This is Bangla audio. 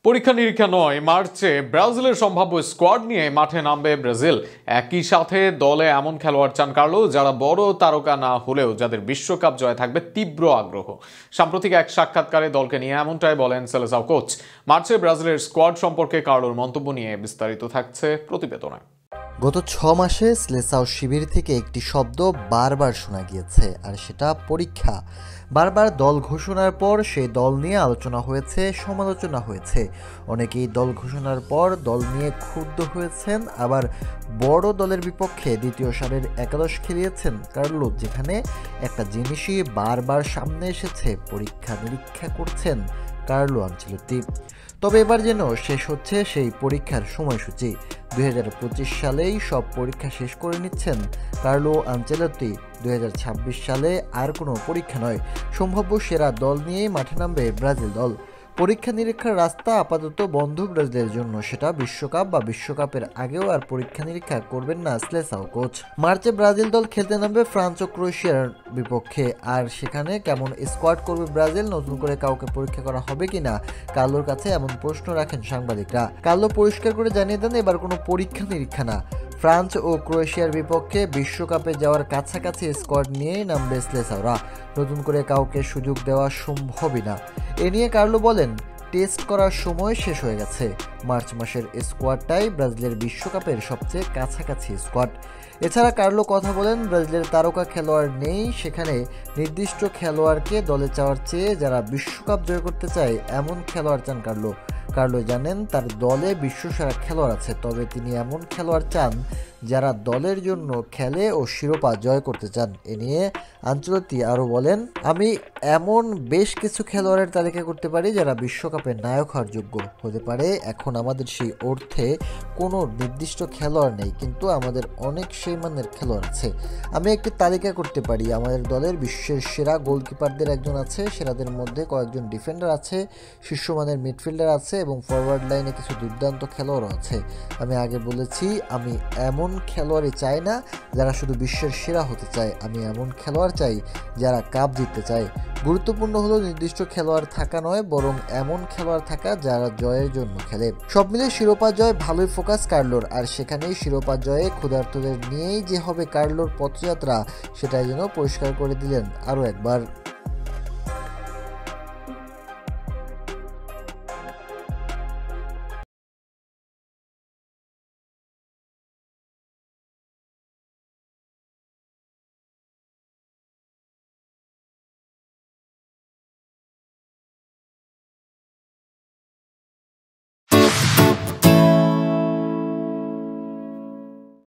পরীক্ষা নিরীক্ষা নয়, মার্চে ব্রাজিলের সম্ভাব্য স্কোয়াড নিয়ে মাঠে নামবে ব্রাজিল। একই সাথে দলে এমন খেলোয়াড় চান কার্লো যারা বড় তারকা না হলেও যাদের বিশ্বকাপ জয়ে থাকবে তীব্র আগ্রহ। সাম্প্রতিক এক সাক্ষাৎকারে দলকে নিয়ে এমনটাই বলেন সেলেসাও কোচ। মার্চে ব্রাজিলের স্কোয়াড সম্পর্কে কার্লোর মন্তব্য নিয়ে বিস্তারিত থাকছে প্রতিবেদনে। গত 6 মাসে সেলেসাও শিবির থেকে একটি শব্দ বারবার শোনা গিয়েছে, আর সেটা পরীক্ষা। বারবার দল ঘোষণার পর সেই দল নিয়ে আলোচনা হয়েছে, সমালোচনা হয়েছে। অনেকেই দল ঘোষণার পর দল নিয়ে ক্ষুব্ধ হয়েছেন, আবার বড় দলের বিপক্ষে দ্বিতীয় সারের একাদশ খেলিয়েছেন কার্লো, যেখানে একটা জিনিসই বারবার সামনে এসেছে, পরীক্ষা নিরীক্ষা করছেন কার্লো আনচেলত্তি। তবে এবার যেন শেষ হচ্ছে সেই পরীক্ষার সময়সূচি। 2025 সালেই সব পরীক্ষা শেষ করে নিচ্ছেন কার্লো আনচেলত্তি। 2026 সালে আর কোনো পরীক্ষা নয়, সম্ভাব্য সেরা দল নিয়েই মাঠে নামবে ব্রাজিল দল। পরীক্ষা নিরীক্ষার রাস্তা আপাতত বন্ধ ব্রাজিলের জন্য, সেটা বিশ্বকাপ বা বিশ্বকাপের আগেও আর পরীক্ষা নিরীক্ষা করবেন না সেলেসাও কোচ। মার্চে ব্রাজিল দল খেলতে নামবে ফ্রান্স ও ক্রোয়েশিয়ার বিপক্ষে, আর সেখানে কেমন স্কোয়াড করবে ব্রাজিল, নতুন করে কাউকে পরীক্ষা করা হবে কিনা, কার্লোর কাছে এমন প্রশ্ন রাখেন সাংবাদিকরা। কার্লো পরিষ্কার করে জানিয়ে দেন এবার কোনো পরীক্ষা নিরীক্ষা না। ফ্রান্স ও ক্রোয়েশিয়ার বিপক্ষে বিশ্বকাপে যাওয়ার কাছাকাছি স্কোয়াড নিয়েই নামবে সেলেসাওরা, নতুন করে কাউকে সুযোগ দেওয়া সম্ভবই না। এ নিয়ে কার্লো বলেন, টেস্ট করার সময় শেষ হয়ে গেছে। মার্চ মাসের স্কোয়াডটাই ব্রাজিলের বিশ্বকাপের সবচেয়ে কাছাকাছি স্কোয়াড। এছাড়া কার্লো কথা বলেন, ব্রাজিলের তারকা খেলোয়াড় নেই, সেখানে নির্দিষ্ট খেলোয়াড়কে দলে চাওয়ার চেয়ে যারা বিশ্বকাপ জয় করতে চায় এমন খেলোয়াড় চান কার্লো। কার্লো জানেন তার দলে বিশ্বসেরা খেলোয়াড় আছে, তবে তিনি এমন খেলোয়াড় চান যারা দলের জন্য খেলে ও শিরোপা জয় করতে চান। এ নিয়ে আনচেলত্তি আরও বলেন, আমি এমন বেশ কিছু খেলোয়াড়ের তালিকা করতে পারি যারা বিশ্বকাপের নায়ক হওয়ার যোগ্য হতে পারে। এখন আমাদের সেই অর্থে কোনো নির্দিষ্ট খেলোয়াড় নেই, কিন্তু আমাদের অনেক সেই মানের খেলোয়াড় আছে। আমি একটি তালিকা করতে পারি, আমাদের দলের বিশ্বের সেরা গোলকিপারদের একজন আছে, সেরাদের মধ্যে কয়েকজন ডিফেন্ডার আছে, শীর্ষমানের মিডফিল্ডার আছে এবং ফরওয়ার্ড লাইনে কিছু দুর্দান্ত খেলোয়াড়ও আছে। আমি আগে বলেছি, আমি এমন খেলোয়াড়ই চাই না যারা শুধু বিশ্বের সেরা হতে চায়, আমি এমন খেলোয়াড় চাই যারা কাপ জিততে চায়। গুরুত্বপূর্ণ হলো নির্দিষ্ট খেলোয়াড় থাকা নয়, বরং এমন খেলোয়াড় থাকা যারা জয়ের জন্য খেলে। সব মিলে শিরোপা জয় ভালোই ফোকাস কার্লোর, আর সেখানেই শিরোপা জয়ে ক্ষুধার্তদের নিয়েই যে হবে কার্লোর পথযাত্রা, সেটাই যেন পরিষ্কার করে দিলেন আরও একবার।